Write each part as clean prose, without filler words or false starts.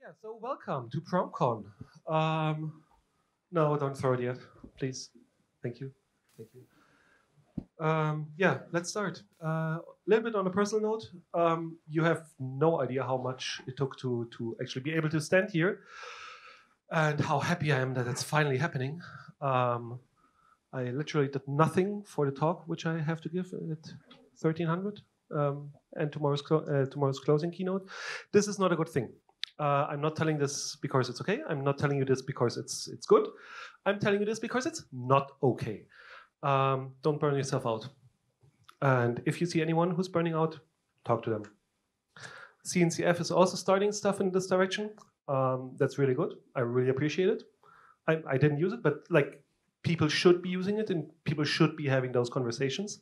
Yeah, so welcome to PromCon. No, don't throw it yet, please. Thank you. Thank you. Yeah, let's start. A little bit on a personal note. You have no idea how much it took to actually be able to stand here, and how happy I am that it's finally happening. I literally did nothing for the talk, which I have to give at 1300, and tomorrow's closing keynote. This is not a good thing. I'm not telling this because it's okay. I'm not telling you this because it's good. I'm telling you this because it's not okay. Don't burn yourself out. And if you see anyone who's burning out, talk to them. CNCF is also starting stuff in this direction. That's really good. I really appreciate it. I didn't use it, but like people should be using it and people should be having those conversations.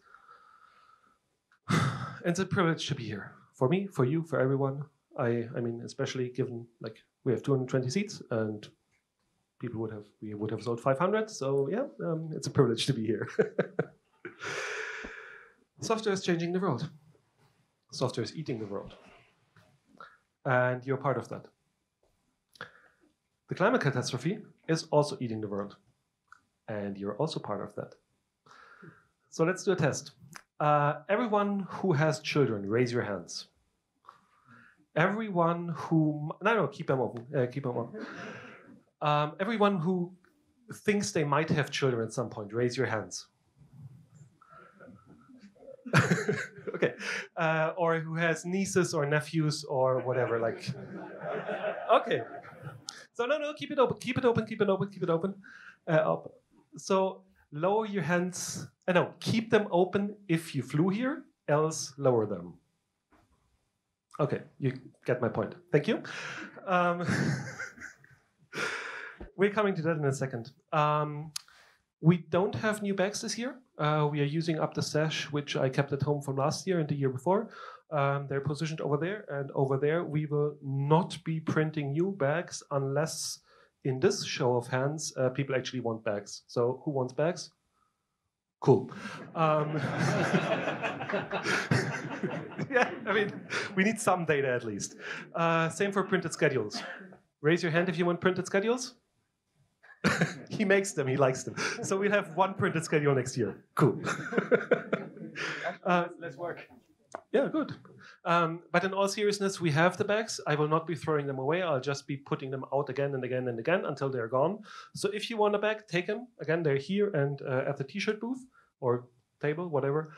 And it's a privilege to be here. For me, for you, for everyone. I mean, especially given like we have 220 seats and we would have sold 500. So yeah, it's a privilege to be here. Software is changing the world. Software is eating the world. And you're part of that. The climate catastrophe is also eating the world. And you're also part of that. So let's do a test. Everyone who has children, raise your hands. Everyone who... No, keep them open. Keep them open. Everyone who thinks they might have children at some point, raise your hands. Okay. Or who has nieces or nephews or whatever, like... Okay. So no, keep it open. Keep it open, keep it open, keep it open. So lower your hands. No, keep them open if you flew here, else lower them. Okay, you get my point. Thank you. We're coming to that in a second. We don't have new bags this year. We are using up the stash, which I kept at home from last year and the year before. They're positioned over there, and over there we will not be printing new bags unless, in this show of hands, people actually want bags. So who wants bags? Cool. Yeah, I mean, we need some data at least. Same for printed schedules. Raise your hand if you want printed schedules. He makes them, he likes them. So we'll have one printed schedule next year. Cool. Let's work. Yeah, good. But in all seriousness, we have the bags. I will not be throwing them away. I'll just be putting them out again and again and again until they're gone. So if you want a bag, take them. Again, they're here and at the t-shirt booth or table, whatever.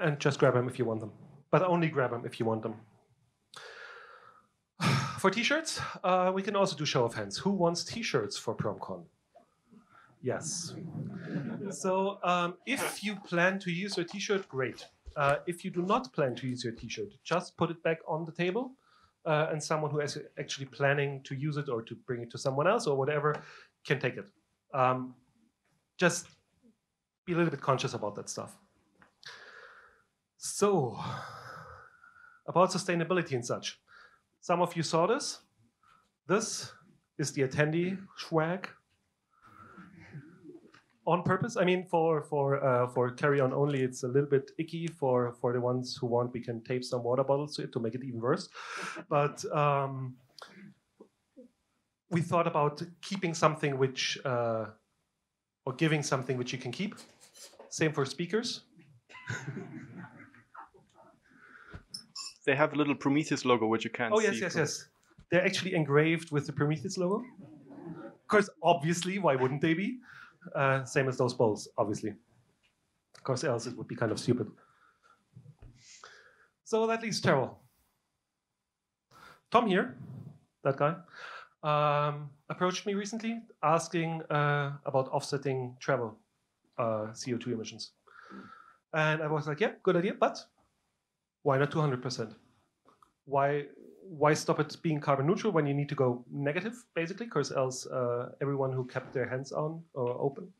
And just grab them if you want them. But only grab them if you want them. For t-shirts, we can also do show of hands. Who wants t-shirts for PromCon? Yes. So if you plan to use your t-shirt, great. If you do not plan to use your t-shirt, just put it back on the table and someone who is actually planning to use it or to bring it to someone else or whatever can take it. Just be a little bit conscious about that stuff. So, about sustainability and such. Some of you saw this. This is the attendee swag. On purpose. I mean, for carry-on only, it's a little bit icky. For the ones who want, we can tape some water bottles to it to make it even worse. But we thought about keeping something which, or giving something which you can keep. Same for speakers. They have a little Prometheus logo, which you can't see. Oh, yes. They're actually engraved with the Prometheus logo. Of course, obviously, why wouldn't they be? Same as those bowls, obviously. Of course, else it would be kind of stupid. So that leaves Terrell. Tom here, that guy, approached me recently asking about offsetting travel CO2 emissions. And I was like, yeah, good idea, but why not 200%? Why stop it being carbon neutral when you need to go negative, basically? Because else everyone who kept their hands on or open,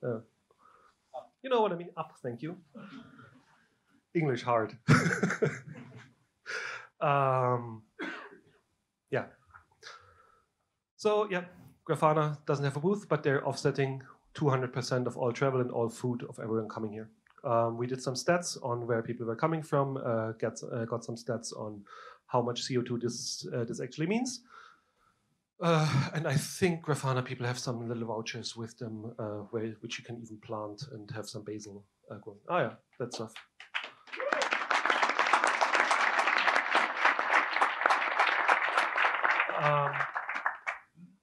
you know what I mean, up, thank you. English hard. Yeah. So yeah, Grafana doesn't have a booth, but they're offsetting 200% of all travel and all food of everyone coming here. We did some stats on where people were coming from, got some stats on how much CO2 this actually means. And I think Grafana people have some little vouchers with them, which you can even plant and have some basil growing. Ah, yeah, that stuff.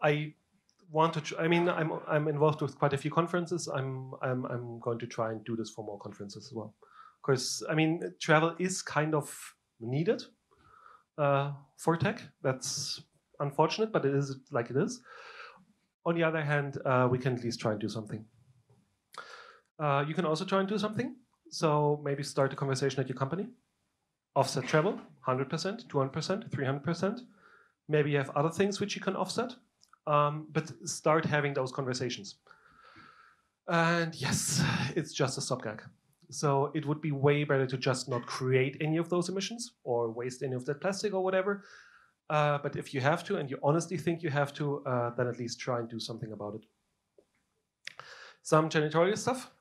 I want to. I mean, I'm involved with quite a few conferences. I'm going to try and do this for more conferences as well. Because I mean, travel is kind of needed for tech. That's unfortunate, but it is like it is. On the other hand, we can at least try and do something. You can also try and do something. So maybe start a conversation at your company. Offset travel, 100%, 200%, 300%. Maybe you have other things which you can offset. But start having those conversations. And yes, it's just a stopgap. So it would be way better to just not create any of those emissions or waste any of that plastic or whatever. But if you have to, and you honestly think you have to, then at least try and do something about it. Some janitorial stuff.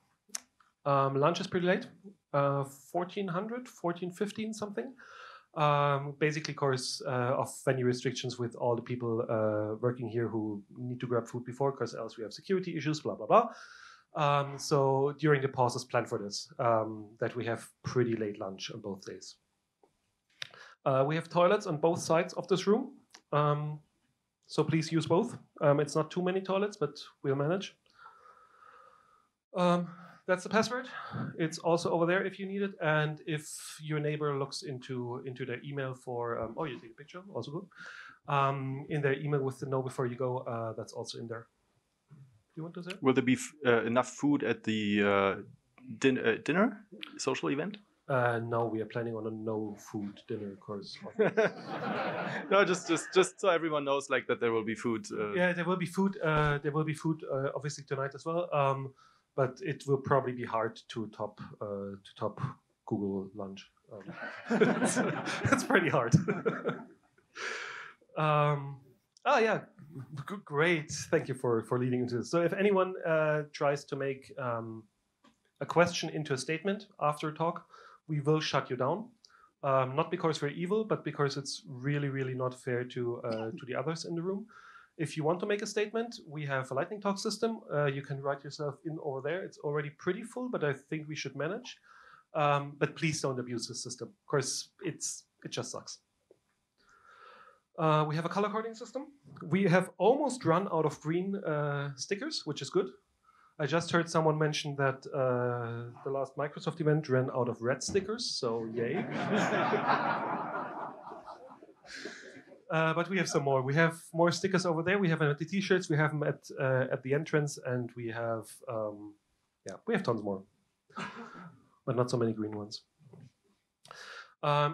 Lunch is pretty late. 1400, 1415 something. Basically, of course, of venue restrictions with all the people working here who need to grab food before, because else we have security issues, blah, blah, blah. So during the pauses, plan for this, that we have pretty late lunch on both days. We have toilets on both sides of this room, so please use both. It's not too many toilets, but we'll manage. That's the password. It's also over there if you need it. And if your neighbor looks into their email for, oh, you take a picture, also good. In their email with the know before you go, that's also in there. Do you want to say? Will there be enough food at the dinner social event? No, we are planning on a no food dinner course. No, just so everyone knows, like, that there will be food. Yeah, there will be food. There will be food, obviously tonight as well. But it will probably be hard to top Google lunch. It's pretty hard. Oh yeah, great. Thank you for leading into this. So if anyone tries to make a question into a statement after a talk, we will shut you down. Not because we're evil, but because it's really, really not fair to the others in the room. If you want to make a statement, we have a lightning talk system. You can write yourself in over there. It's already pretty full, but I think we should manage. But please don't abuse the system. Of course, it just sucks. We have a color coding system. We have almost run out of green stickers, which is good. I just heard someone mention that the last Microsoft event ran out of red stickers, so yay. But we have some more. We have more stickers over there. We have them at the t-shirts. We have them at the entrance, and we have we have tons more, but not so many green ones.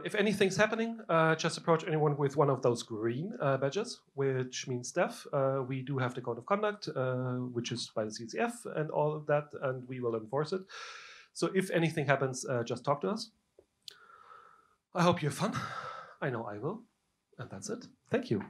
If anything's happening, just approach anyone with one of those green badges, which means staff. We do have the code of conduct, which is by the CCF and all of that, and we will enforce it. So if anything happens, just talk to us. I hope you have fun. I know I will. And that's it. Thank you.